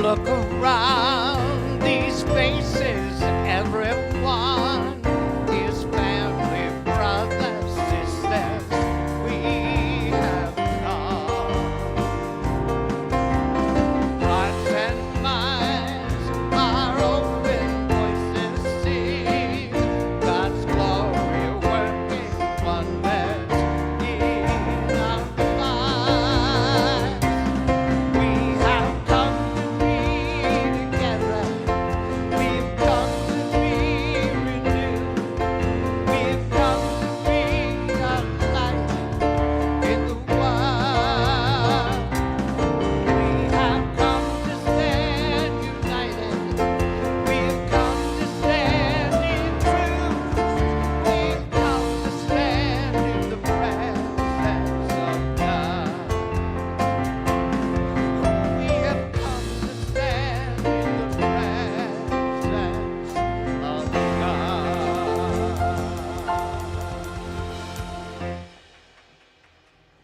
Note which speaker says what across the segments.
Speaker 1: look around these faces, everyone is family, brothers, sisters. We have come. Hearts and minds are open, voices sing God's glory working wonders in our lives. We have come to be together. We've come to be renewed. We've come to be a light in the world. We have come to stand united. We've come to stand in truth. We've come to stand in the presence of God. We have come to stand in the presence of God.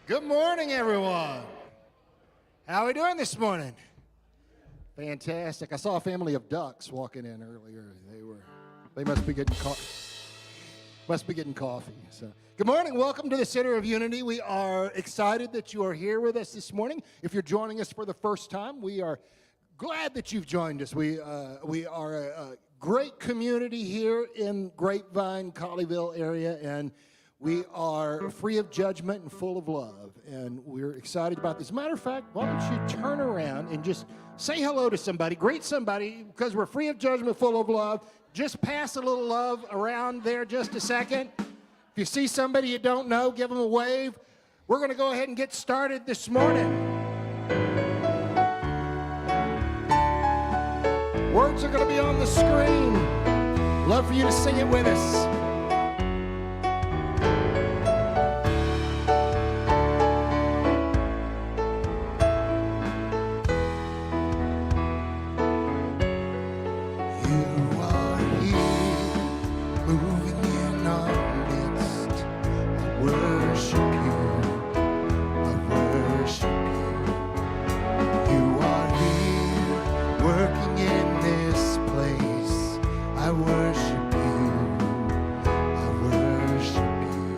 Speaker 2: Good morning, everyone. How are we doing this morning? Fantastic. I saw a family of ducks walking in earlier. They must be getting coffee. So, good morning. Welcome to the Center of Unity. We are excited that you are here with us this morning. If you're joining us for the first time, we are glad that you've joined us. We are a great community here in Grapevine, Colleyville area, and we are free of judgment and full of love, and we're excited about this. Matter of fact, why don't you turn around and just say hello to somebody, greet somebody, because we're free of judgment, full of love. Just pass a little love around there just a second. If you see somebody you don't know, give them a wave. We're going to go ahead and get started this morning. Words are going to be on the screen. Love for you to sing it with us. You are here, moving in our midst. I worship you. I worship you. You are here, working in this place. I worship you. I worship you.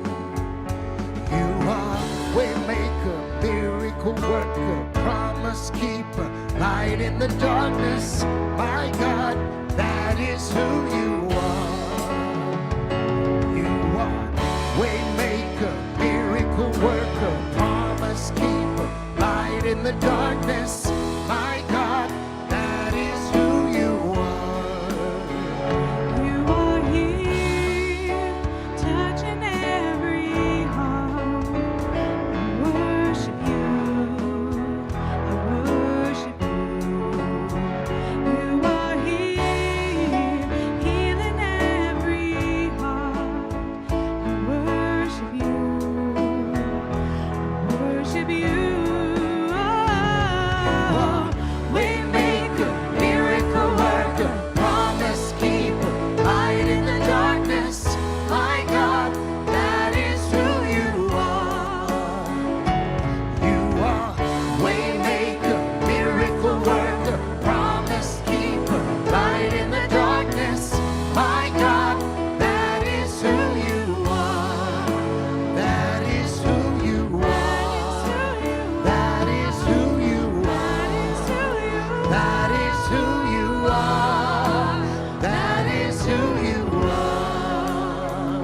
Speaker 2: You are waymaker, miracle worker, promise keeper, light in the darkness. My God, that is who you are. You are waymaker, miracle worker, promise keeper, light in the darkness. My God, that is who you are.
Speaker 3: You are here, touching every heart. I worship you. I worship you. You are here, healing every heart. I worship you. I worship you.
Speaker 2: Waymaker, miracle worker, promise keeper, light in the darkness. My God, that is who you are. You are waymaker, miracle worker, promise keeper, light in the darkness. My God, that is who you are. That is who you are. That is who you are. That is who you are. That is who you are.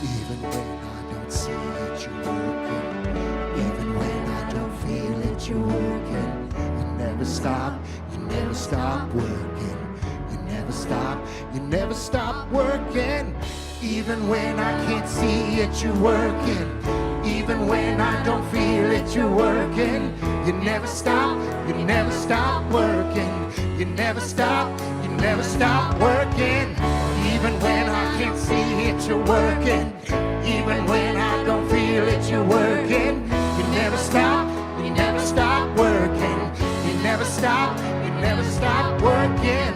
Speaker 2: Even when I don't see it, you're working. Even when I don't feel it, you're working. You never stop. You never stop working. You never stop. You never stop working. Even when I can't see it, you're working. Even when I don't feel it, you're working. You never stop. You never stop working. You never stop. You never stop working. Even when I can't see it, you're working. Even when I don't feel it, you're working. You never stop. You never stop working. You never stop. You never stop working.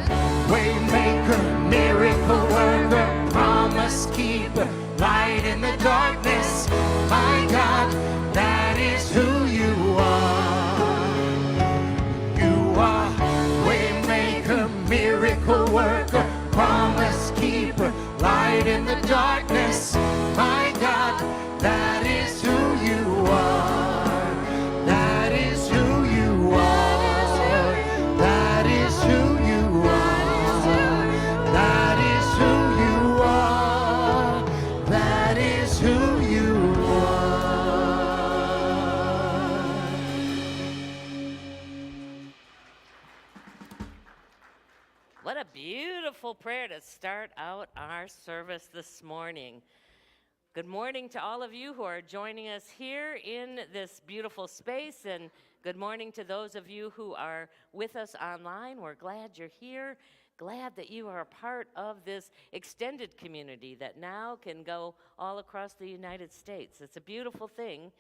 Speaker 2: Waymaker, miracle worker, promise keeper, light in the darkness. My God, that is who you are.
Speaker 4: beautiful prayer to start out our service this morning. Good morning to all of you who are joining us here in this beautiful space, and good morning to those of you who are with us online. We're glad you're here, glad that you are a part of this extended community that now can go all across the United States. It's a beautiful thing,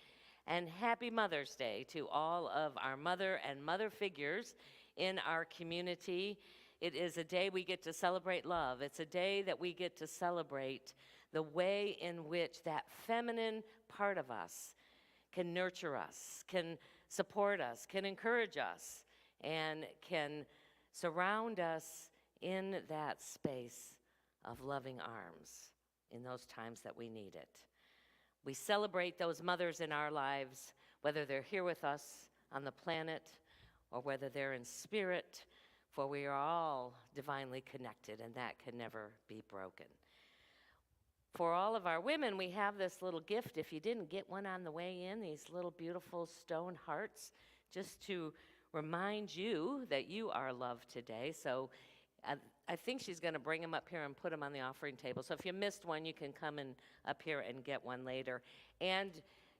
Speaker 4: and happy Mother's Day to all of our mother and mother figures in our community. It is a day we get to celebrate love. It's a day that we get to celebrate the way in which that feminine part of us can nurture us, can support us, can encourage us, and can surround us in that space of loving arms in those times that we need it. We celebrate those mothers in our lives, whether they're here with us on the planet or whether they're in spirit, for we are all divinely connected, and that can never be broken. For all of our women, we have this little gift. If you didn't get one on the way in, these little beautiful stone hearts, just to remind you that you are loved today. So I think she's going to bring them up here and put them on the offering table. So if you missed one, you can come in up here and get one later. And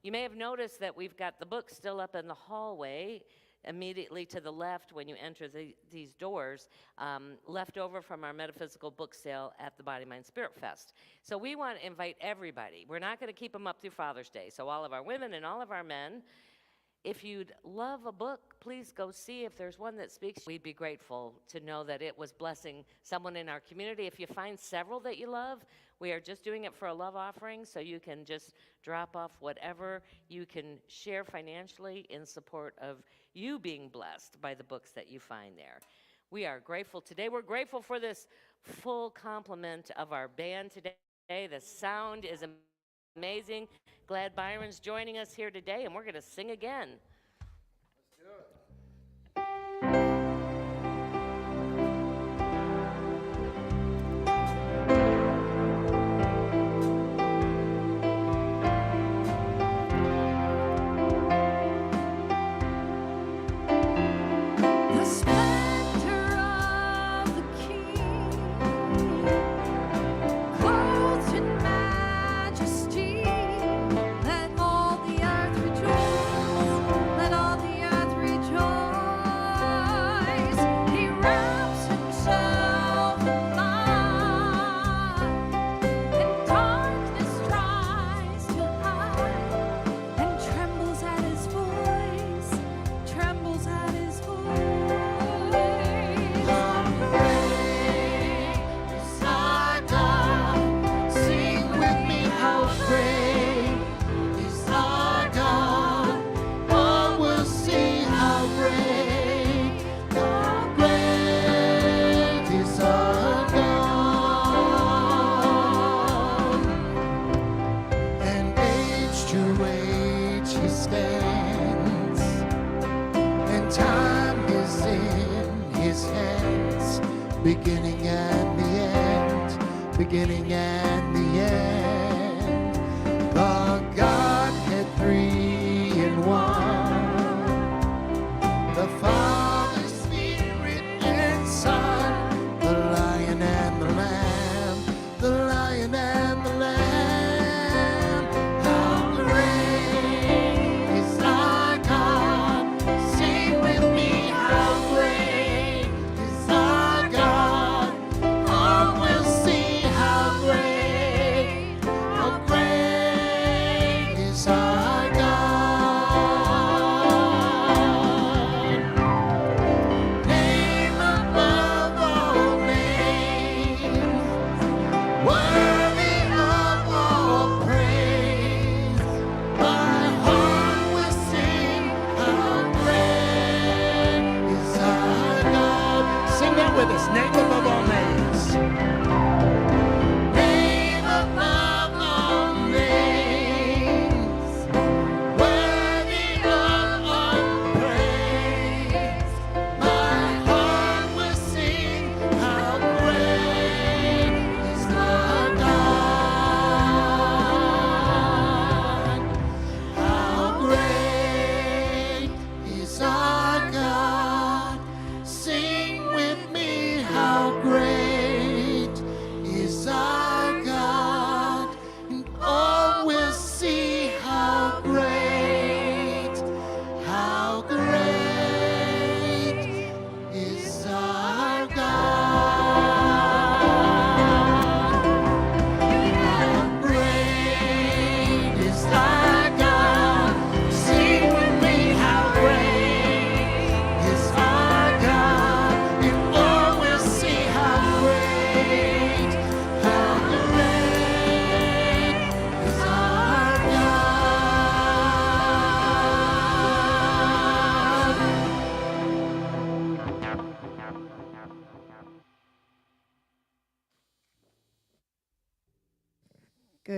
Speaker 4: you may have noticed that we've got the books still up in the hallway, immediately to the left when you enter these doors, left over from our metaphysical book sale at the Body, Mind, Spirit Fest. So we want to invite everybody. We're not going to keep them up through Father's Day. So all of our women and all of our men, if you'd love a book, please go see if there's one that speaks. We'd be grateful to know that it was blessing someone in our community. If you find several that you love, we are just doing it for a love offering, so you can just drop off whatever you can share financially in support of you being blessed by the books that you find there. We are grateful today. We're grateful for this full complement of our band today. The sound is amazing. Glad Byron's joining us here today, and we're going to sing again.
Speaker 3: The splendor of the King, clothed in majesty, let all the earth rejoice, let all the earth rejoice. He wraps himself in light, and darkness tries to hide, and trembles at his voice, trembles at his voice.
Speaker 2: Sing with me, how great is our God. All will see how great is our God. And age to age he stands, and time is in his hands, beginning and the end, beginning and the end. The Godhead three in one, the Father, Spirit, and Son, the Lion and the Lamb, the Lion and the Lamb. How great is our God? Sing with me, how great is our God? All will see how great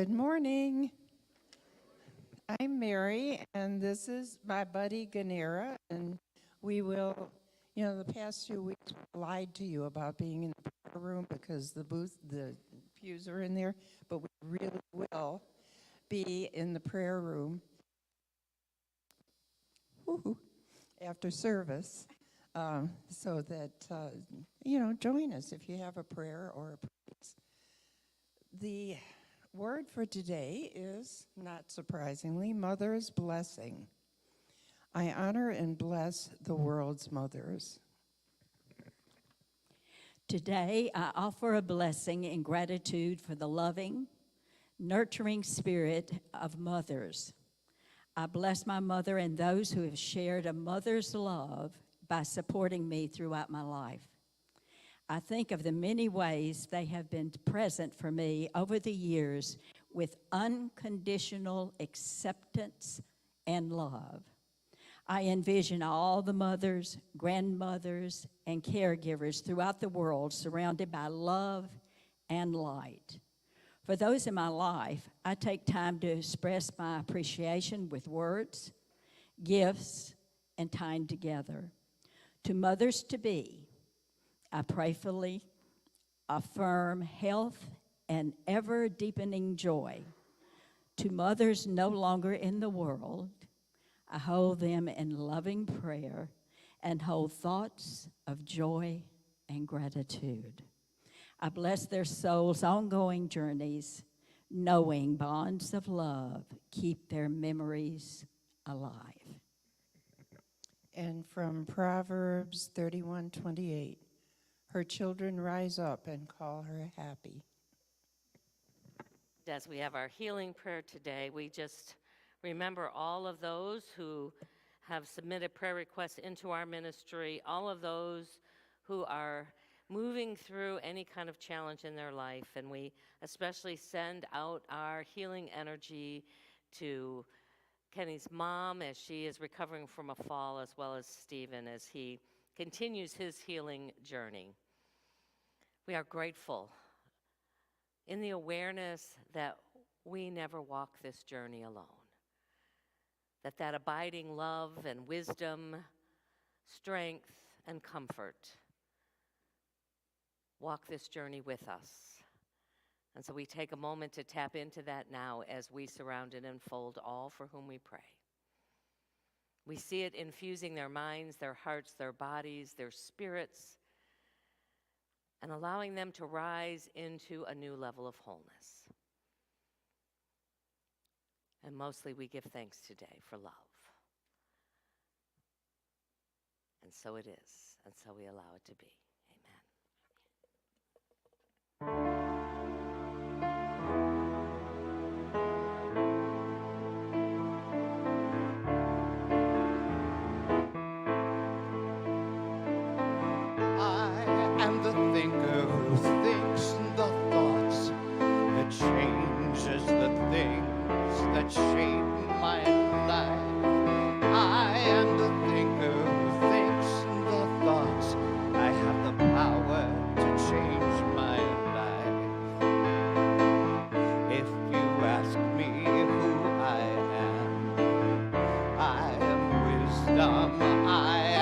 Speaker 5: Good morning. I'm Mary, and this is my buddy Ganera, and we will, the past few weeks we lied to you about being in the prayer room because the pews are in there, but we really will be in the prayer room after service, so that, join us if you have a prayer or a praise. The word for today is, not surprisingly, Mother's Blessing. I honor and bless the world's mothers.
Speaker 6: Today, I offer a blessing in gratitude for the loving, nurturing spirit of mothers. I bless my mother and those who have shared a mother's love by supporting me throughout my life. I think of the many ways they have been present for me over the years with unconditional acceptance and love. I envision all the mothers, grandmothers, and caregivers throughout the world surrounded by love and light. For those in my life, I take time to express my appreciation with words, gifts, and time together. To mothers-to-be, I prayerfully affirm health and ever-deepening joy. To mothers no longer in the world, I hold them in loving prayer and hold thoughts of joy and gratitude. I bless their souls' ongoing journeys, knowing bonds of love keep their memories alive.
Speaker 5: And from Proverbs 31:28, her children rise up and call her happy.
Speaker 4: As we have our healing prayer today, we just remember all of those who have submitted prayer requests into our ministry, all of those who are moving through any kind of challenge in their life, and we especially send out our healing energy to Kenny's mom as she is recovering from a fall, as well as Stephen as he continues his healing journey. We are grateful in the awareness that we never walk this journey alone, that abiding love and wisdom, strength and comfort walk this journey with us. And so we take a moment to tap into that now as we surround and enfold all for whom we pray. We see it infusing their minds, their hearts, their bodies, their spirits, and allowing them to rise into a new level of wholeness. And mostly we give thanks today for love. And so it is, and so we allow it to be.
Speaker 1: I am the thinker who thinks the thoughts that changes the things that shape my life. I am the thinker who thinks the thoughts. I have the power to change my life. If you ask me who I am wisdom, I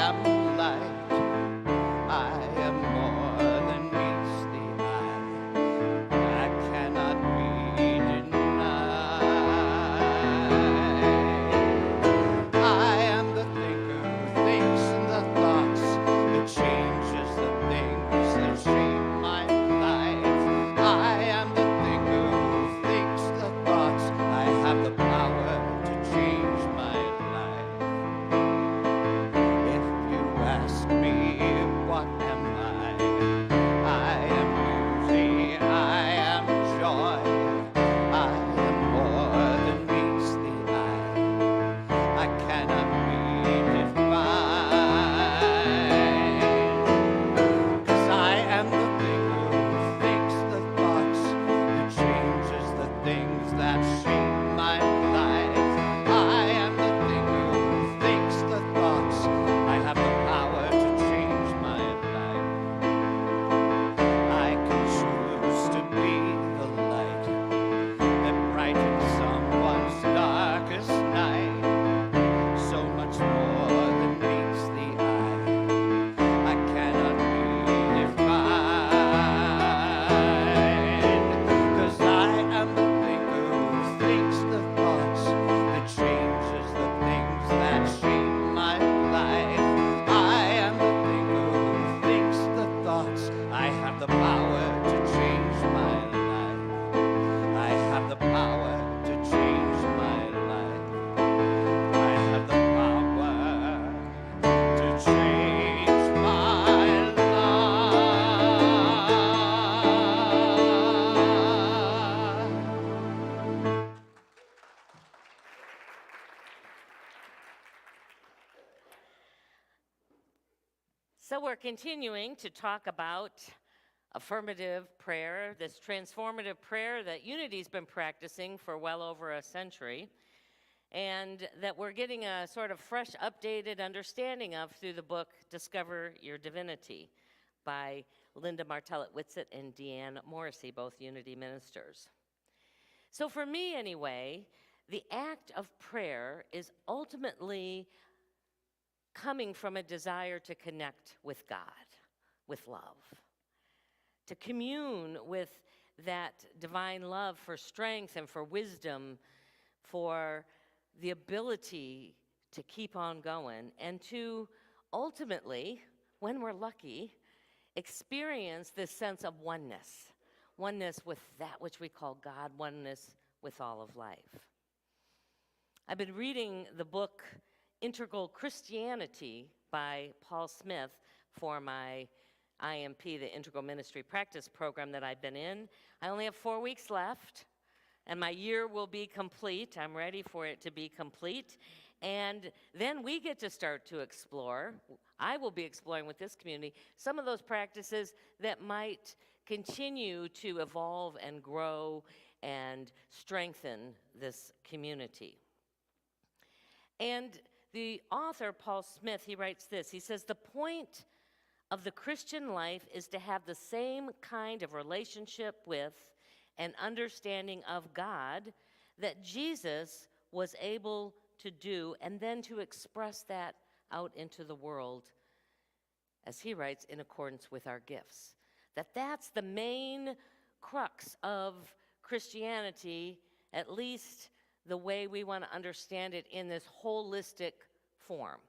Speaker 1: am light. I am more than meets the eye. I cannot be denied. I am the thinker who thinks the thoughts that changes the things that shape my life. I am the thinker who thinks the thoughts. I have the power to change my life.
Speaker 4: So we're continuing to talk about affirmative prayer, this transformative prayer that Unity's been practicing for well over a century, and that we're getting a sort of fresh, updated understanding of through the book Discover Your Divinity by Linda Martellett-Whitsett and Deanne Morrissey, both Unity ministers. So for me anyway, the act of prayer is ultimately coming from a desire to connect with God, with love, to commune with that divine love for strength and for wisdom, for the ability to keep on going, and to ultimately, when we're lucky, experience this sense of oneness, oneness with that which we call God, oneness with all of life. I've been reading the book Integral Christianity by Paul Smith for my IMP, the Integral Ministry Practice Program that I've been in. I only have 4 weeks left, and my year will be complete. I'm ready for it to be complete. And then we get to start to explore, I will be exploring with this community, some of those practices that might continue to evolve and grow and strengthen this community. And the author, Paul Smith, he writes this. He says, the point of the Christian life is to have the same kind of relationship with and understanding of God that Jesus was able to do, and then to express that out into the world, as he writes, in accordance with our gifts. That's the main crux of Christianity, at least the way we want to understand it in this holistic form.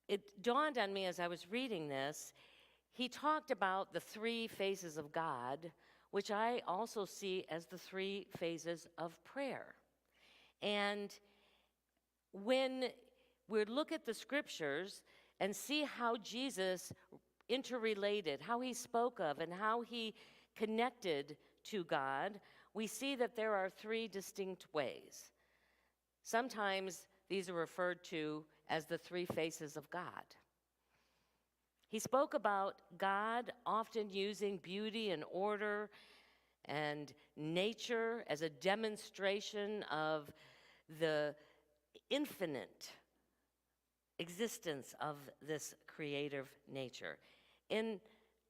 Speaker 4: It dawned on me as I was reading this, he talked about the 3 phases of God, which I also see as the 3 phases of prayer. And when we look at the scriptures and see how Jesus interrelated, how he spoke of and how he connected to God, we see that there are 3 distinct ways. Sometimes these are referred to as the 3 faces of God. He spoke about God often using beauty and order and nature as a demonstration of the infinite existence of this creative nature, in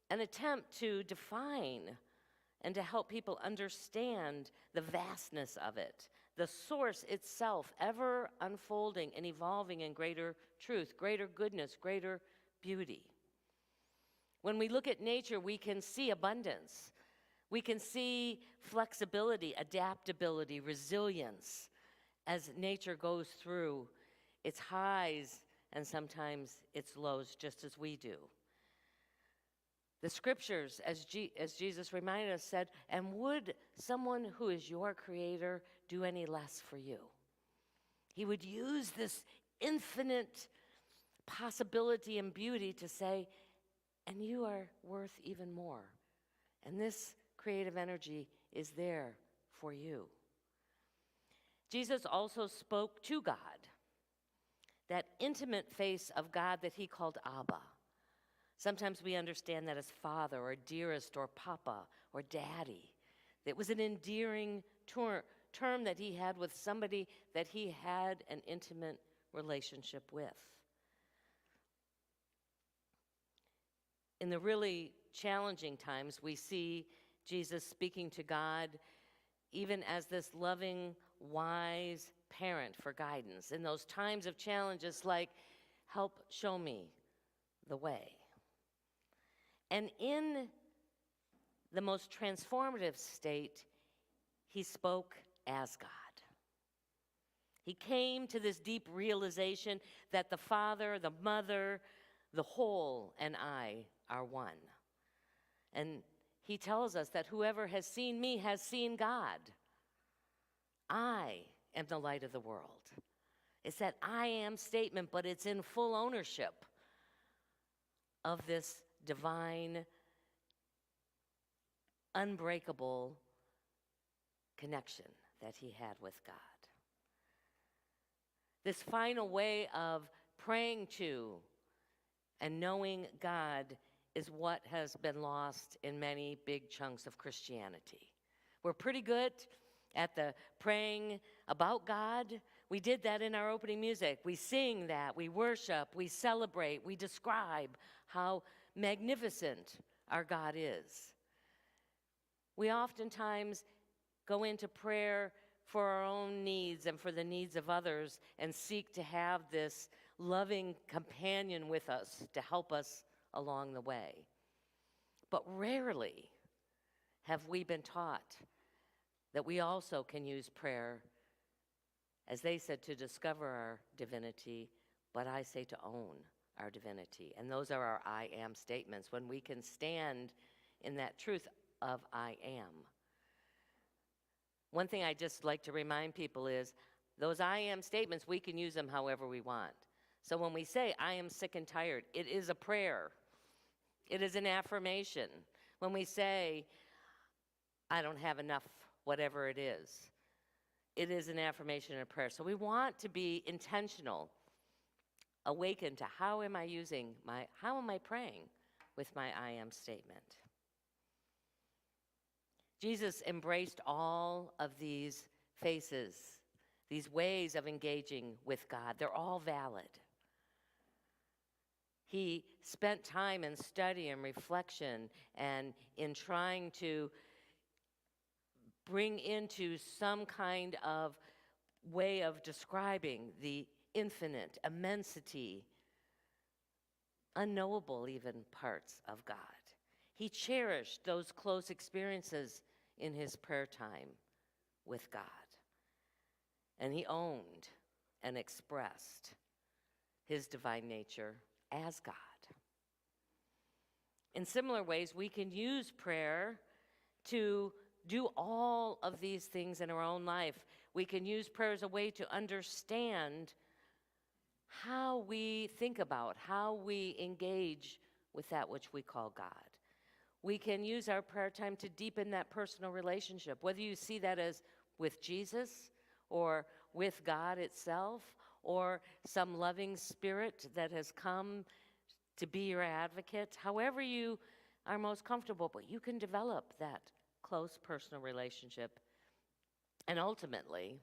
Speaker 4: an attempt to define and to help people understand the vastness of it, the source itself ever unfolding and evolving in greater truth, greater goodness, greater beauty. When we look at nature, we can see abundance. We can see flexibility, adaptability, resilience as nature goes through its highs and sometimes its lows, just as we do. The scriptures, as Jesus reminded us, said, and would someone who is your creator do any less for you? He would use this infinite possibility and beauty to say, and you are worth even more. And this creative energy is there for you. Jesus also spoke to God, that intimate face of God that he called Abba. Sometimes we understand that as Father or dearest or Papa or Daddy. It was an endearing term that he had with somebody that he had an intimate relationship with. In the really challenging times, we see Jesus speaking to God even as this loving, wise parent for guidance. In those times of challenges like, help show me the way. And in the most transformative state, he spoke as God. He came to this deep realization that the Father, the Mother, the whole, and I are one. And he tells us that whoever has seen me has seen God. I am the light of the world. It's that I am statement, but it's in full ownership of this divine, unbreakable connection that he had with God. This final way of praying to and knowing God is what has been lost in many big chunks of Christianity. We're pretty good at the praying about God. We did that in our opening music. We sing that, we worship, we celebrate, we describe how magnificent our God is. We oftentimes go into prayer for our own needs and for the needs of others and seek to have this loving companion with us to help us along the way. But rarely have we been taught that we also can use prayer, as they said, to discover our divinity, but I say to own our divinity. And those are our I am statements, when we can stand in that truth of I am. One thing I just like to remind people is those I am statements, we can use them however we want. So when we say I am sick and tired, it is a prayer. It is an affirmation. When we say I don't have enough, whatever it is an affirmation and a prayer. So we want to be intentional, awakened to how am I praying with my I am statement. Jesus embraced all of these faces, these ways of engaging with God. They're all valid. He spent time in study and reflection and in trying to bring into some kind of way of describing the infinite, immensity, unknowable even parts of God. He cherished those close experiences in his prayer time with God. And he owned and expressed his divine nature as God. In similar ways, we can use prayer to do all of these things in our own life. We can use prayer as a way to understand how we think about, how we engage with that which we call God. We can use our prayer time to deepen that personal relationship, whether you see that as with Jesus or with God itself or some loving spirit that has come to be your advocate, however you are most comfortable, but you can develop that close personal relationship and ultimately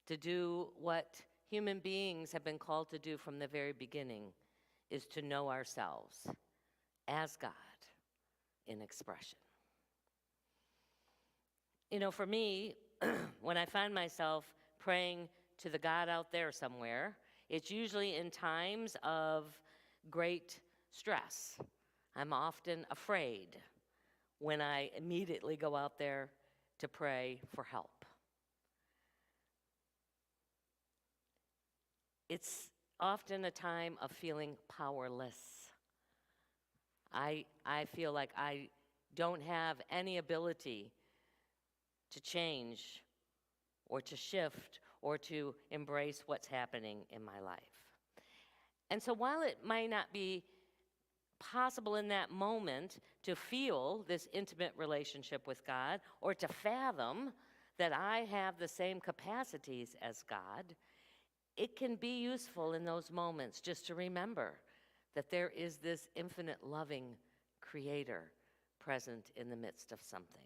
Speaker 4: to do what human beings have been called to do from the very beginning, is to know ourselves as God in expression. You know, for me, when I find myself praying to the God out there somewhere, it's usually in times of great stress. I'm often afraid when I immediately go out there to pray for help. It's often a time of feeling powerless. I feel like I don't have any ability to change or to shift or to embrace what's happening in my life. And so while it might not be possible in that moment to feel this intimate relationship with God or to fathom that I have the same capacities as God, it can be useful in those moments just to remember that there is this infinite loving creator present in the midst of something.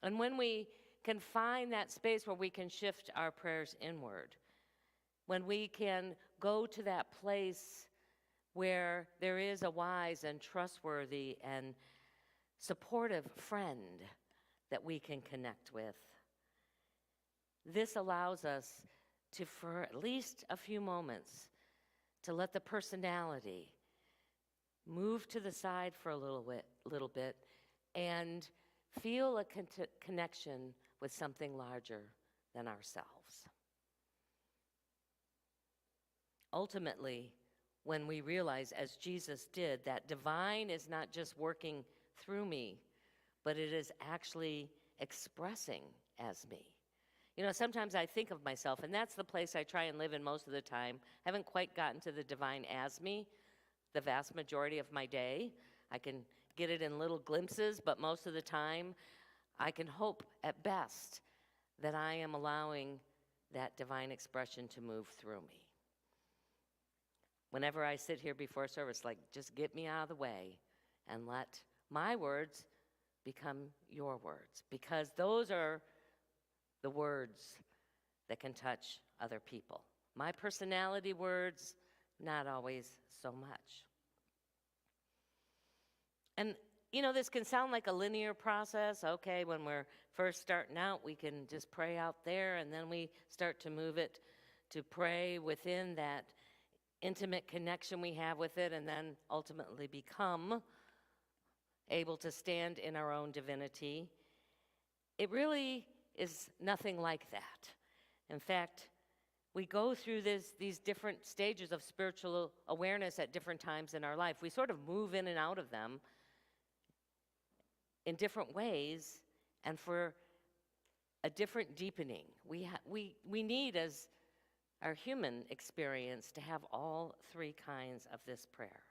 Speaker 4: And when we can find that space where we can shift our prayers inward, when we can go to that place where there is a wise and trustworthy and supportive friend that we can connect with, this allows us to, for at least a few moments, to let the personality move to the side for a little bit and feel a connection with something larger than ourselves. Ultimately, when we realize, as Jesus did, that divine is not just working through me, but it is actually expressing as me. You know, sometimes I think of myself, and that's the place I try and live in most of the time. I haven't quite gotten to the divine as me the vast majority of my day. I can get it in little glimpses, but most of the time, I can hope at best that I am allowing that divine expression to move through me. whenever I sit here before service, like, just get me out of the way and let my words become your words, because those are the words that can touch other people. My personality words, not always so much. And this can sound like a linear process. Okay, when we're first starting out, we can just pray out there, and then we start to move it to pray within that intimate connection we have with it, and then ultimately become able to stand in our own divinity. It really is nothing like that. In fact, we go through these different stages of spiritual awareness at different times in our life. We sort of move in and out of them in different ways and for a different deepening. We need, as our human experience, to have all three kinds of this prayer.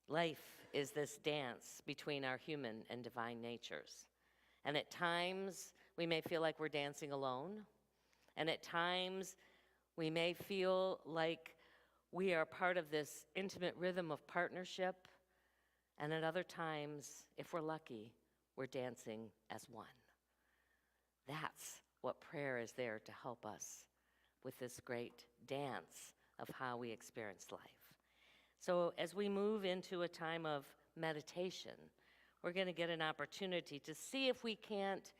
Speaker 4: Life is this dance between our human and divine natures. And at times, we may feel like we're dancing alone. And at times, we may feel like we are part of this intimate rhythm of partnership. And at other times, if we're lucky, we're dancing as one. That's what prayer is there to help us with, this great dance of how we experience life. So as we move into a time of meditation, we're going to get an opportunity to see if we can't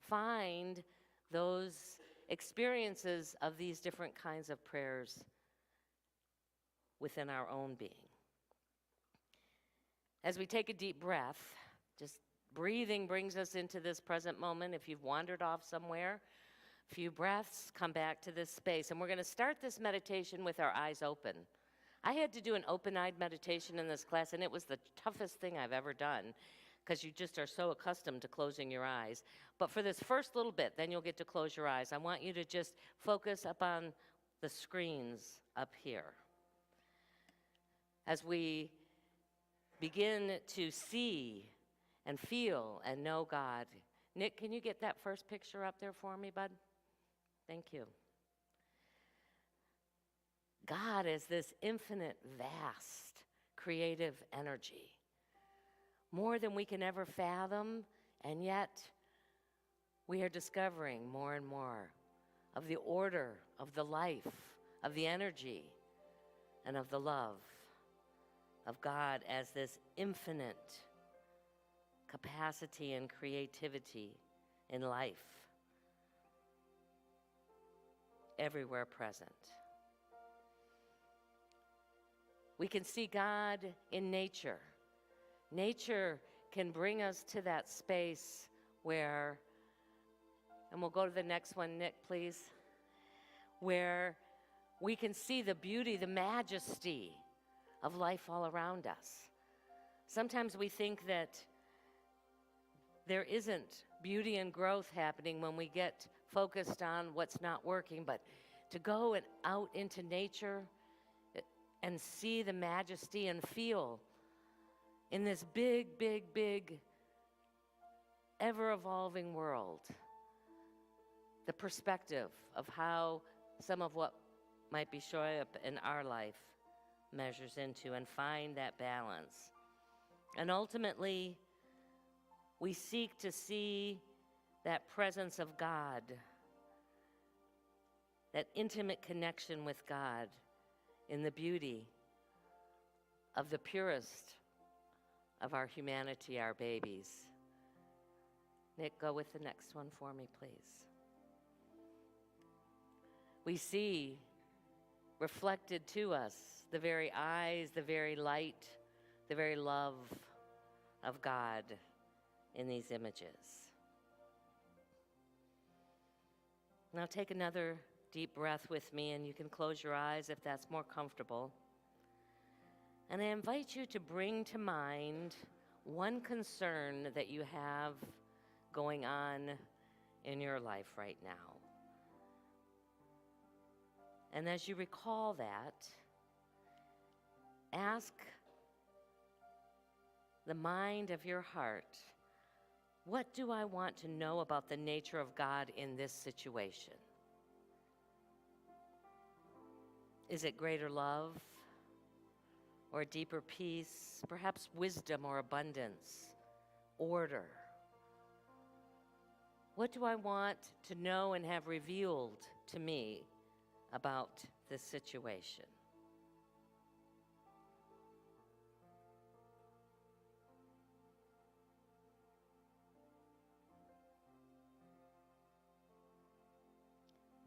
Speaker 4: find those experiences of these different kinds of prayers within our own being. As we take a deep breath, just breathing brings us into this present moment. If you've wandered off somewhere, a few breaths, come back to this space. And we're going to start this meditation with our eyes open. I had to do an open-eyed meditation in this class, and it was the toughest thing I've ever done, because you just are so accustomed to closing your eyes. But for this first little bit, then you'll get to close your eyes. I want you to just focus up on the screens up here. As we begin to see and feel and know God. Nick, can you get that first picture up there for me, bud? Thank you. God is this infinite, vast, creative energy, more than we can ever fathom, and yet we are discovering more and more of the order, of the life, of the energy, and of the love of God as this infinite capacity and creativity in life, everywhere present. We can see God in nature. Nature can bring us to that space where, and we'll go to the next one, Nick, please, where we can see the beauty, the majesty of life all around us. Sometimes we think that there isn't beauty and growth happening when we get focused on what's not working, but to go and out into nature and see the majesty and feel in this big, big, big, ever-evolving world, the perspective of how some of what might be showing up in our life measures into, and find that balance. And ultimately, we seek to see that presence of God, that intimate connection with God in the beauty of the purest of our humanity, our babies. Nick, go with the next one for me, please. We see reflected to us the very eyes, the very light, the very love of God in these images. Now take another deep breath with me, and you can close your eyes if that's more comfortable. And I invite you to bring to mind one concern that you have going on in your life right now. And as you recall that, ask the mind of your heart, what do I want to know about the nature of God in this situation? Is it greater love or deeper peace? Perhaps wisdom or abundance, order? What do I want to know and have revealed to me about this situation?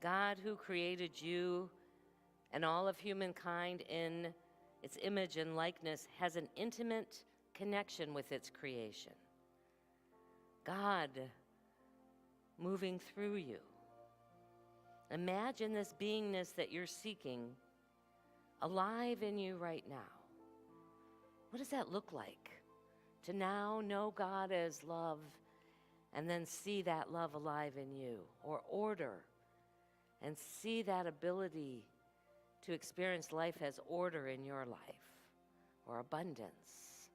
Speaker 4: God, who created you and all of humankind in its image and likeness, has an intimate connection with its creation. God moving through you. Imagine this beingness that you're seeking alive in you right now. What does that look like? To now know God as love and then see that love alive in you, or order and see that ability to experience life as order in your life, or abundance.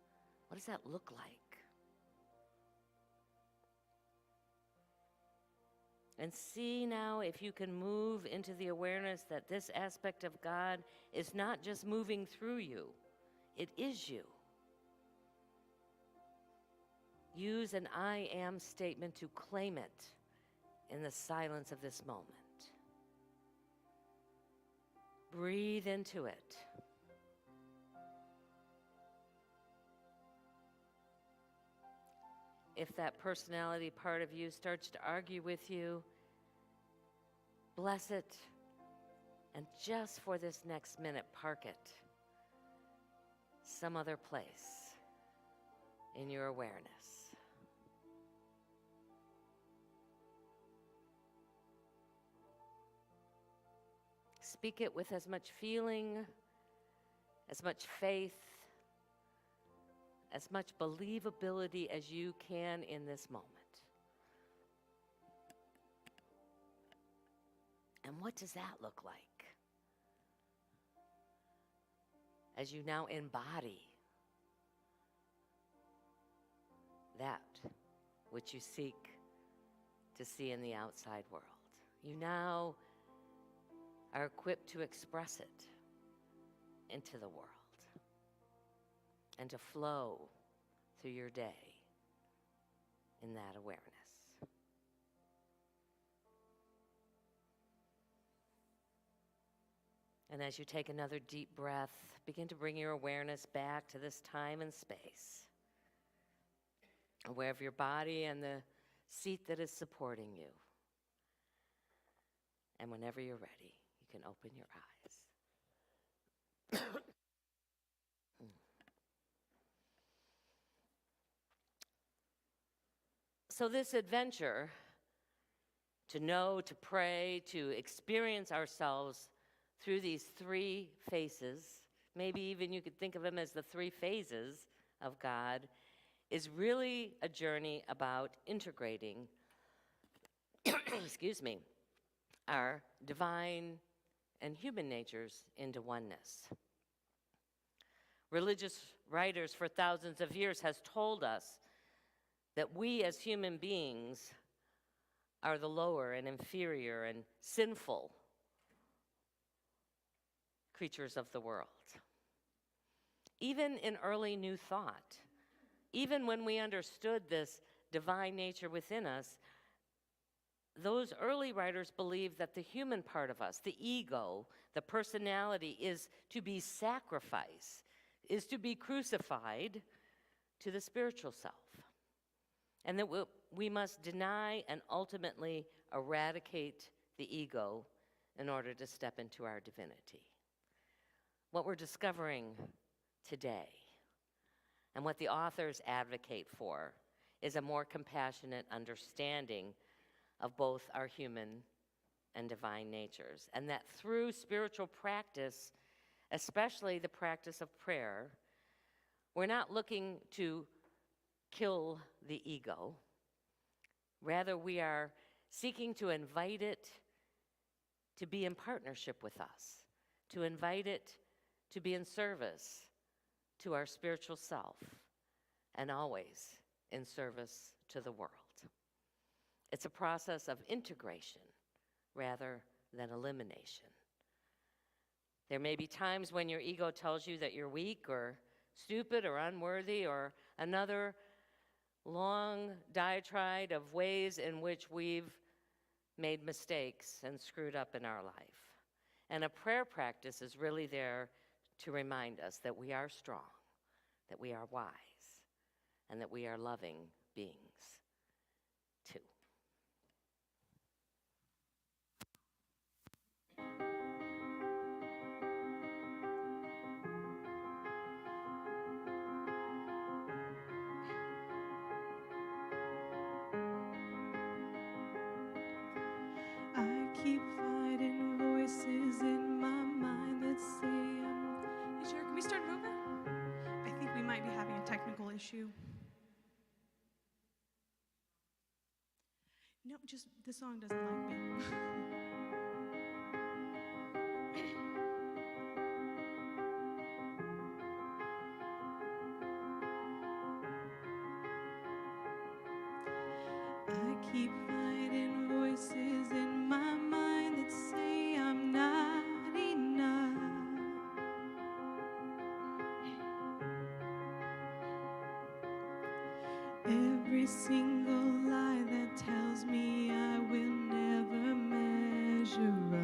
Speaker 4: What does that look like? And see now if you can move into the awareness that this aspect of God is not just moving through you, it is you. Use an I am statement to claim it in the silence of this moment. Breathe into it. If that personality part of you starts to argue with you, bless it, and just for this next minute, park it some other place in your awareness. Speak it with as much feeling, as much faith, as much believability as you can in this moment. And what does that look like as you now embody that which you seek to see in the outside world? You now are equipped to express it into the world and to flow through your day in that awareness. And as you take another deep breath, begin to bring your awareness back to this time and space, aware of your body and the seat that is supporting you. And whenever you're ready, you can open your eyes. So this adventure to know, to pray, to experience ourselves through these three faces, maybe even you could think of them as the three phases of God, is really a journey about integrating, excuse me, our divine and human natures into oneness. Religious writers for thousands of years has told us that we as human beings are the lower and inferior and sinful creatures of the world. Even in early New Thought, even when we understood this divine nature within us, those early writers believed that the human part of us, the ego, the personality, is to be sacrificed, is to be crucified to the spiritual self. And that we must deny and ultimately eradicate the ego in order to step into our divinity. What we're discovering today, and what the authors advocate for, is a more compassionate understanding of both our human and divine natures. And that through spiritual practice, especially the practice of prayer, we're not looking to kill the ego. Rather, we are seeking to invite it to be in partnership with us, to invite it to be in service to our spiritual self, and always in service to the world. It's a process of integration rather than elimination. There may be times when your ego tells you that you're weak or stupid or unworthy, or another long diatribe of ways in which we've made mistakes and screwed up in our life. And a prayer practice is really there to remind us that we are strong, that we are wise, and that we are loving beings too.
Speaker 7: I keep fighting voices in my mind that say Hey, Sharon, can we start over? I think we might be having a technical issue. No, just the song doesn't like me. I keep fighting voices in my mind that say I'm not enough. Every single lie that tells me I will never measure up.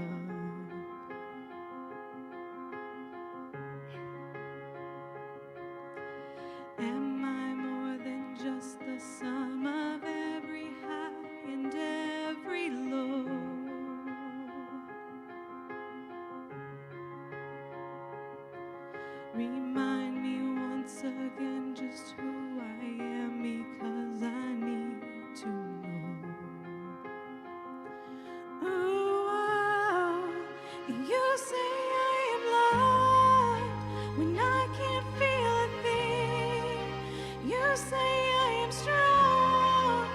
Speaker 7: Am I more than just the sum of every high and every low? Remind me once again just who I am, because I need to know. Oh, you say I am loved when I can't feel a thing. You say I am strong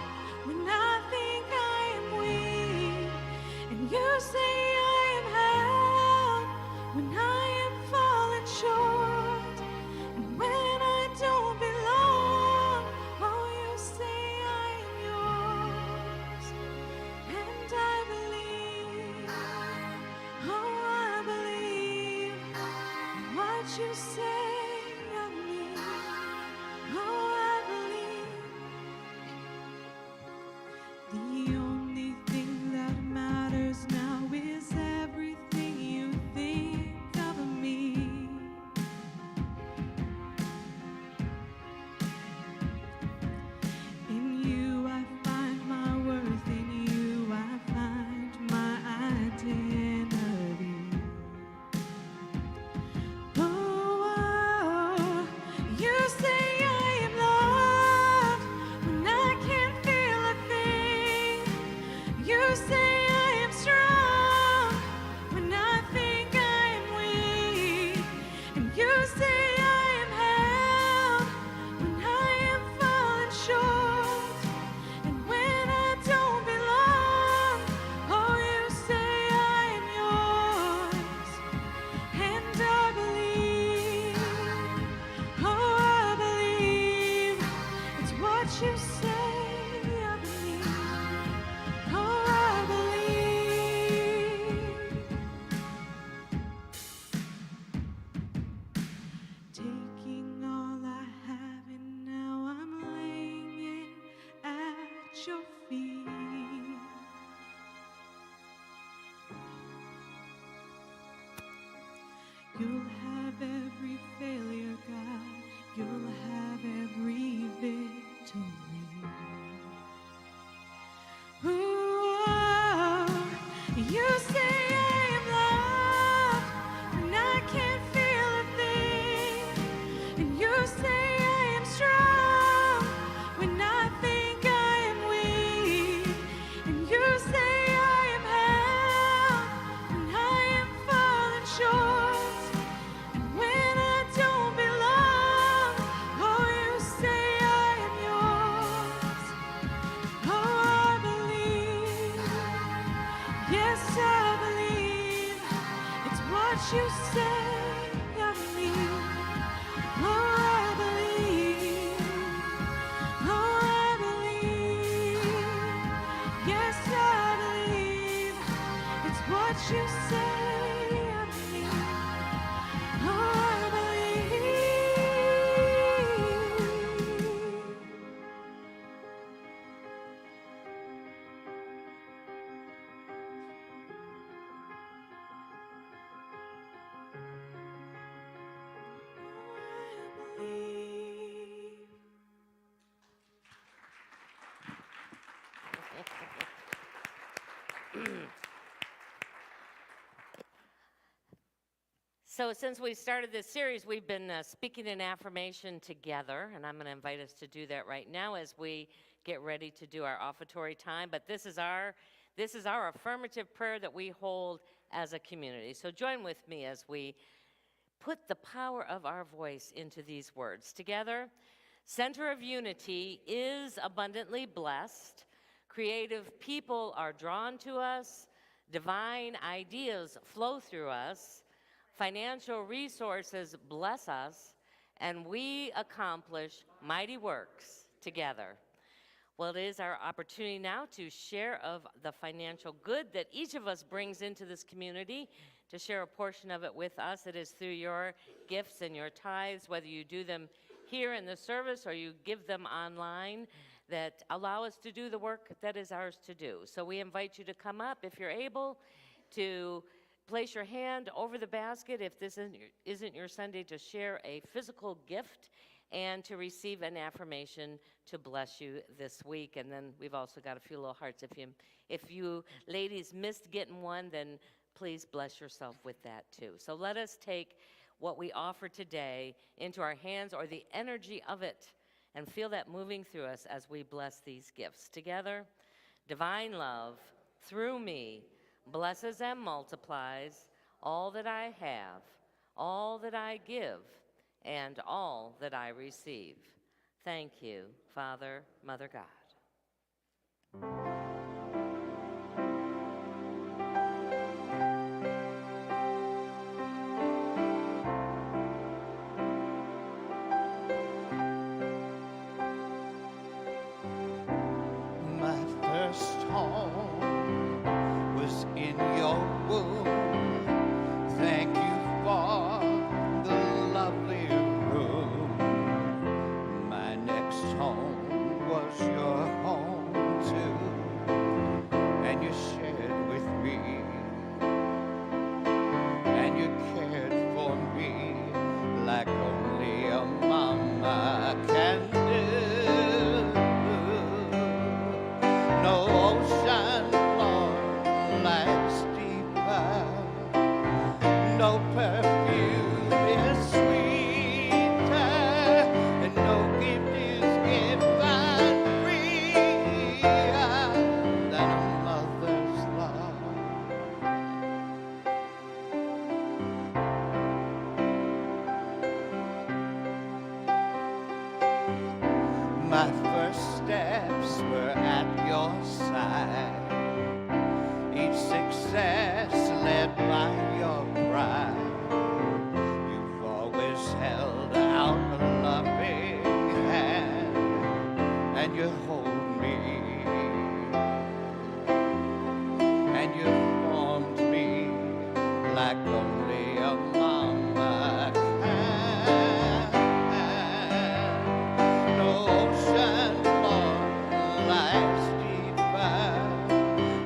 Speaker 7: when I think I am weak. And you say I am held when I am falling short. And when I don't belong, oh, you say I am yours. And I believe, oh, I believe what you say of me. Oh, I believe. The only thing that matters now is everything you think of me. In you I find my worth, in you I find my identity. Oh, you say I am loved when I can't feel a thing. You say I am strong when I think I am weak. And you say I am held when I am falling short. And when I don't belong, oh, you say I am yours. And I believe, oh, I believe it's what you say of me. Oh, I believe. Taking all I have and now I'm laying it at your feet. You'll have every failure, God. You'll have every victory. Ooh, oh, you say I am loved when I can't feel a thing. And you say I am strong when I think I am weak. And you say I am held when I am falling short. And when I don't belong, oh, you say I am yours. Oh, I believe, yes, I believe it's what you say of me. Oh, I believe, oh, I believe, yes, I believe it's what you say of me.
Speaker 4: So since we started this series, we've been speaking in affirmation together, and I'm going to invite us to do that right now as we get ready to do our offertory time. But this is our affirmative prayer that we hold as a community. So join with me as we put the power of our voice into these words. Together, center of unity is abundantly blessed. Creative people are drawn to us. Divine ideas flow through us. Financial resources bless us, and we accomplish mighty works together. Well, it is our opportunity now to share of the financial good that each of us brings into this community, to share a portion of it with us. It is through your gifts and your tithes, whether you do them here in the service or you give them online, that allow us to do the work that is ours to do. So we invite you to come up, if you're able, to place your hand over the basket if this isn't your Sunday, to share a physical gift and to receive an affirmation to bless you this week. And then we've also got a few little hearts. If you ladies missed getting one, then please bless yourself with that too. So let us take what we offer today into our hands, or the energy of it, and feel that moving through us as we bless these gifts. Together, divine love through me blesses and multiplies all that I have, all that I give, and all that I receive. Thank you, Father, Mother God.
Speaker 1: My first home was in your womb. Thank you for the lovely room. My next home was your home too, and you shared with me, and you cared for me like only a mama can do. No ocean floor lies deeper, no perfume is sweeter, and no gift is given freer than a mother's love. My first steps were at your side, each success led by your pride. You've always held out a loving hand, and you hold me, and you formed me like only a mama can. No ocean floor lies deeper,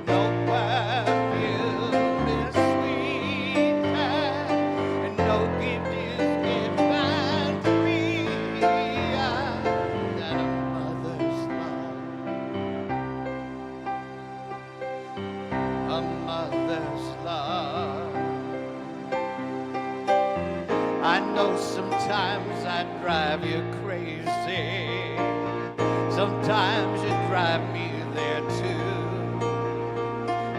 Speaker 1: no perfume is sweeter, and no gift is given freer than a mother's love. A mother's love. I know sometimes I drive you crazy. Sometimes you drive me there too.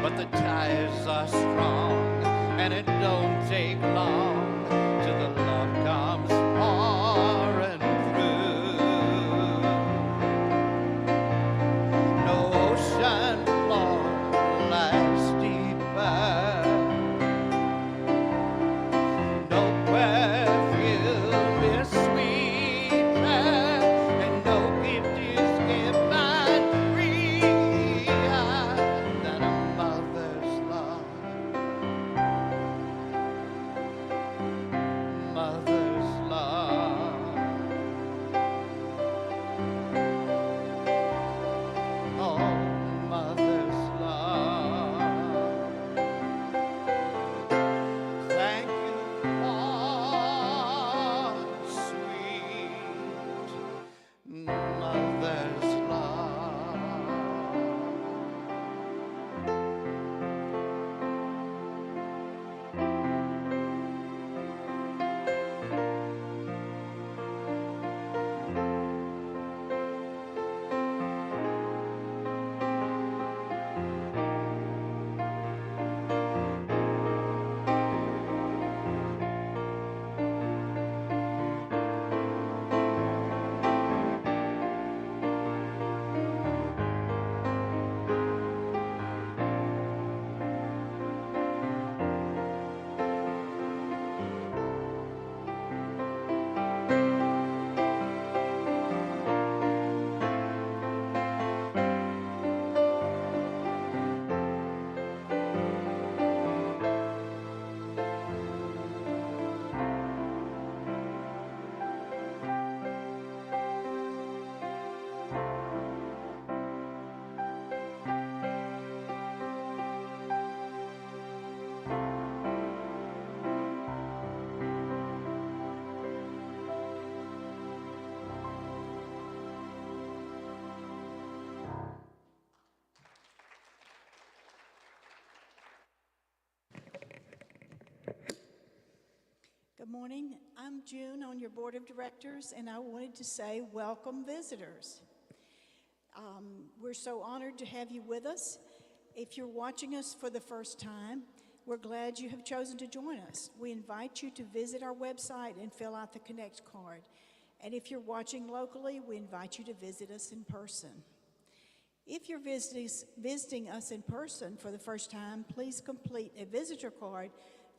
Speaker 1: But the ties are strong, and it don't take long till the love comes pouring through. No ocean floor lies deeper, no perfume is sweeter, and no gift is given freer than a mother's love.
Speaker 8: Good morning. I'm June on your board of directors, and I wanted to say welcome visitors. We're so honored to have you with us. If you're watching us for the first time, we're glad you have chosen to join us. We invite you to visit our website and fill out the Connect card. And if you're watching locally, we invite you to visit us in person. If you're visiting us in person for the first time, please complete a visitor card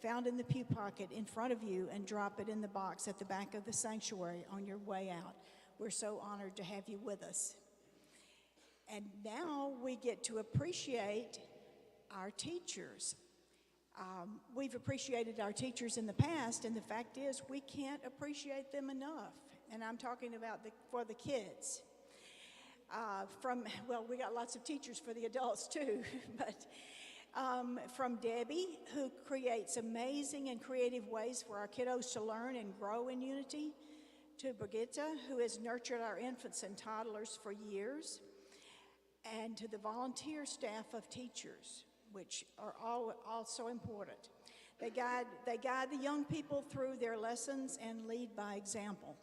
Speaker 8: found in the pew pocket in front of you and drop it in the box at the back of the sanctuary on your way out. We're so honored to have you with us. And now we get to appreciate our teachers. We've appreciated our teachers in the past, and the fact is we can't appreciate them enough. And I'm talking about for the kids. We got lots of teachers for the adults too, but from Debbie, who creates amazing and creative ways for our kiddos to learn and grow in unity, to Brigitte, who has nurtured our infants and toddlers for years, and to the volunteer staff of teachers, which are all so important. They guide the young people through their lessons and lead by example.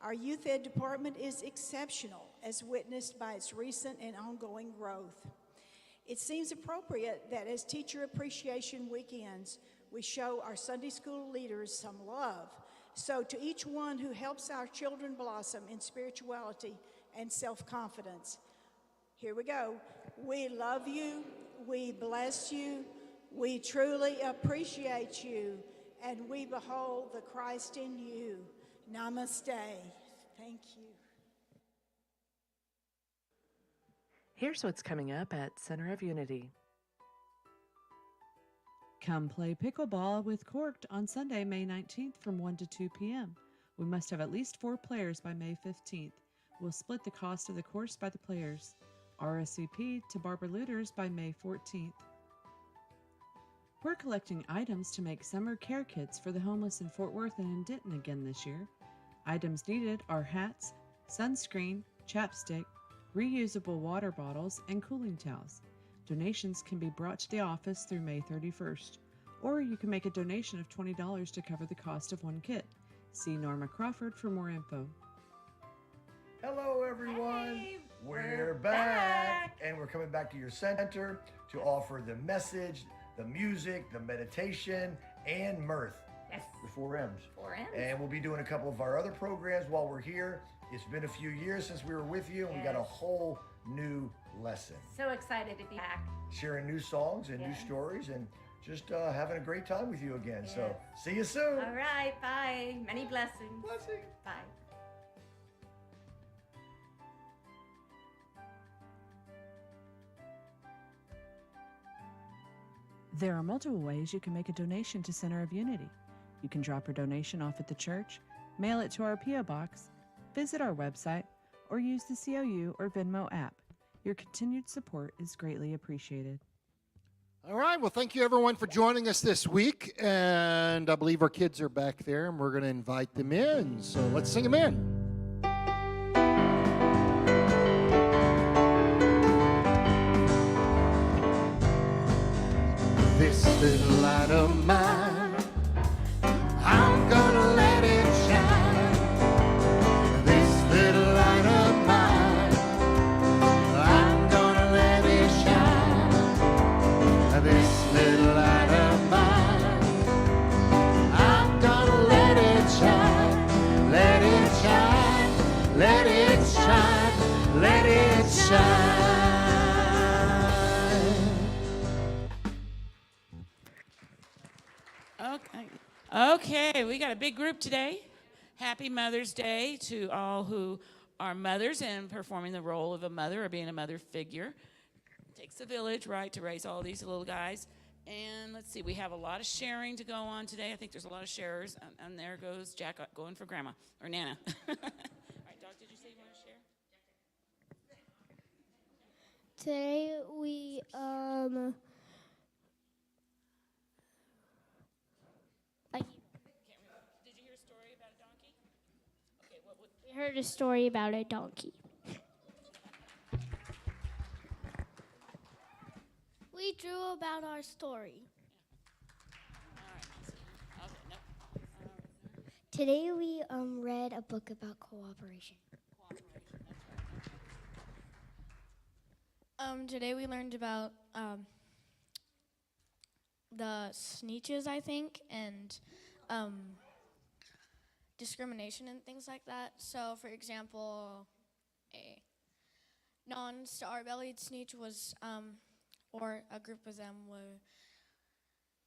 Speaker 8: Our youth ed department is exceptional, as witnessed by its recent and ongoing growth. It seems appropriate that as Teacher Appreciation Weekends, we show our Sunday school leaders some love. So to each one who helps our children blossom in spirituality and self-confidence, here we go. We love you, we bless you, we truly appreciate you, and we behold the Christ in you. Namaste. Thank you.
Speaker 9: Here's what's coming up at Center of Unity.
Speaker 10: Come play pickleball with Corked on Sunday, May 19th from 1 to 2 p.m. We must have at least 4 players by May 15th. We'll split the cost of the course by the players. RSVP to Barbara Looters by May 14th. We're collecting items to make summer care kits for the homeless in Fort Worth and in Denton again this year. Items needed are hats, sunscreen, chapstick, reusable water bottles, and cooling towels. Donations can be brought to the office through May 31st, or you can make a donation of $20 to cover the cost of one kit. See Norma Crawford for more info.
Speaker 11: Hello everyone, we're back, and we're coming back to your center to offer the message, the music, the meditation, and mirth.
Speaker 12: Yes.
Speaker 11: The 4 M's.
Speaker 12: 4 M's.
Speaker 11: And we'll be doing a couple of our other programs while we're here. It's been a few years since we were with you, and we got a whole new lesson.
Speaker 12: So excited to be back.
Speaker 11: Sharing new songs and new stories, and just having a great time with you again. So see you soon.
Speaker 12: All right, bye. Many blessings.
Speaker 11: Blessings.
Speaker 12: Bye.
Speaker 10: There are multiple ways you can make a donation to Center of Unity. You can drop your donation off at the church, mail it to our P.O. Box, visit our website, or use the COU or Venmo app. Your continued support is greatly appreciated.
Speaker 13: All right, well, thank you everyone for joining us this week, and I believe our kids are back there, and we're going to invite them in, so let's sing them in. This little light of mine, I'm gonna let it shine. This little light of mine, I'm gonna let it shine. This little light of mine, I'm gonna let it shine. Let it shine, let it shine, let it shine.
Speaker 14: Okay, we got a big group today. Happy Mother's Day to all who are mothers and performing the role of a mother or being a mother figure. It takes a village, right, to raise all these little guys. And let's see, we have a lot of sharing to go on today. I think there's a lot of sharers. And there goes Jack going for Grandma or Nana. All right, Doc, did you say you want to share?
Speaker 15: Today we
Speaker 14: Did you hear a story about a donkey? Okay,
Speaker 15: we heard a story about a donkey. We drew about our story.
Speaker 14: All right. Okay, no.
Speaker 15: Today we read a book about cooperation.
Speaker 16: Today we learned about the sneeches, I think, and discrimination and things like that. So, for example, a non-star-bellied sneech was, or a group of them were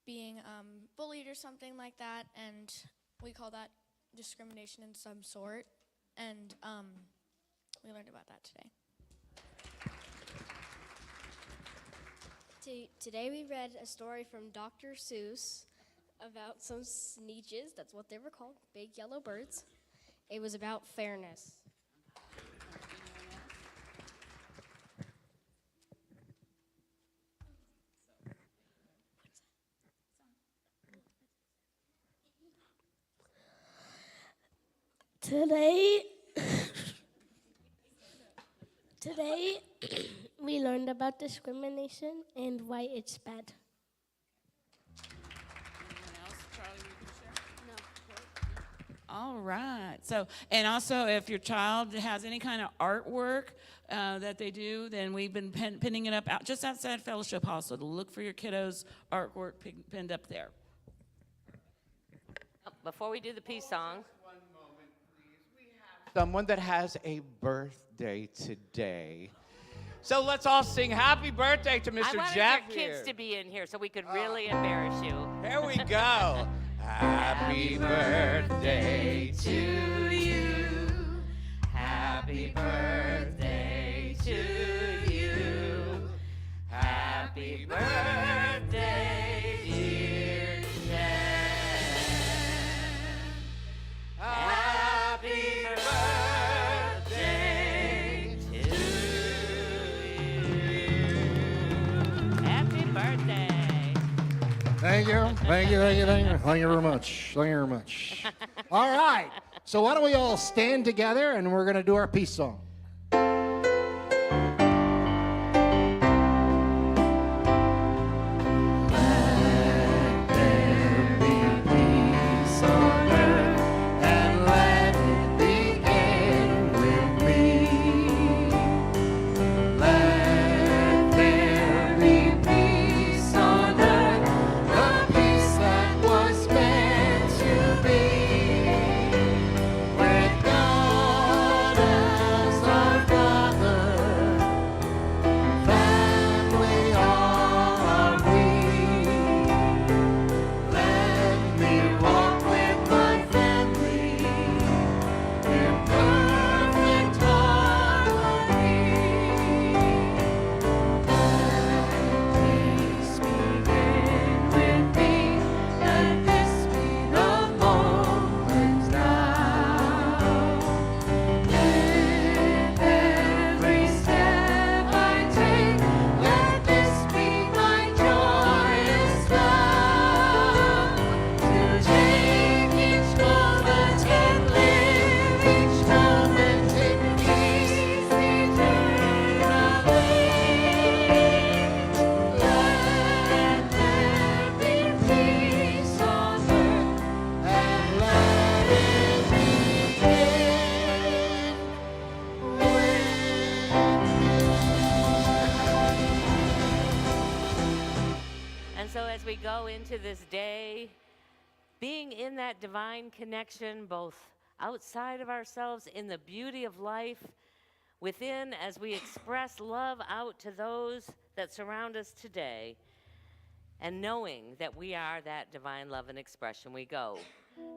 Speaker 16: being bullied or something like that, and we call that discrimination in some sort, and we learned about that today.
Speaker 15: Today we read a story from Dr. Seuss about some sneeches, that's what they were called, big yellow birds. It was about fairness. Today we learned about discrimination and why it's bad.
Speaker 14: All right. So, and also, if your child has any kind of artwork that they do, then we've been pinning it up just outside Fellowship Hall. So to look for your kiddos' artwork pinned up there.
Speaker 4: Before we do the peace song,
Speaker 1: someone that has a birthday today. So let's all sing happy birthday to Mr.
Speaker 4: I wanted
Speaker 1: Jeff
Speaker 4: your kids
Speaker 1: here.
Speaker 4: to be in here so we could really embarrass you.
Speaker 1: Here we go. Happy birthday to you. Happy birthday to you. Happy birthday, dear Jeff. Happy birthday to you.
Speaker 4: Happy birthday.
Speaker 2: Thank you. Thank you. Thank you. Thank you. Thank you very much. Thank you very much. All right. So why don't we all stand together and we're going to do our peace song.
Speaker 4: We go into this day being in that divine connection, both outside of ourselves, in the beauty of life, within, as we express love out to those that surround us today, and knowing that we are that divine love and expression. We go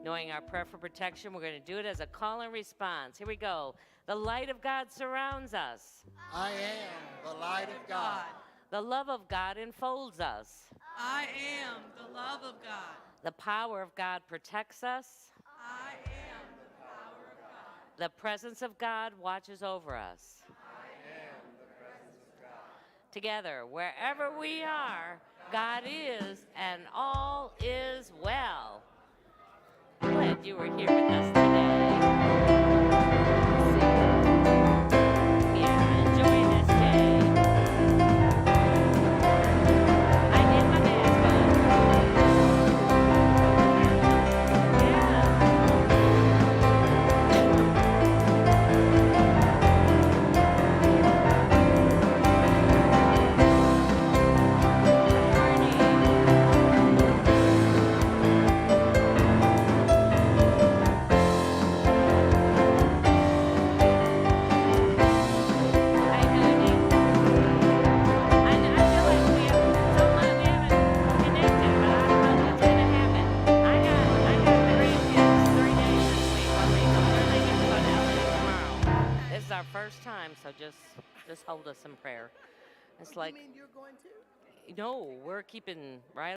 Speaker 4: knowing our prayer for protection. We're going to do it as a call and response. Here we go. The light of God surrounds us.
Speaker 2: I am the light of God.
Speaker 4: The love of God enfolds us.
Speaker 7: I am the love of God.
Speaker 4: The power of God protects us.
Speaker 7: I am the power of God.
Speaker 4: The presence of God watches over us.
Speaker 7: I am the presence of God.
Speaker 4: Together, wherever we are, God is, and all is well. Glad you were here with us today. Yeah, enjoy this day. I did my best, but yeah. our first time, so just hold us in prayer. It's like,
Speaker 11: You mean you're going to?
Speaker 4: no, we're keeping right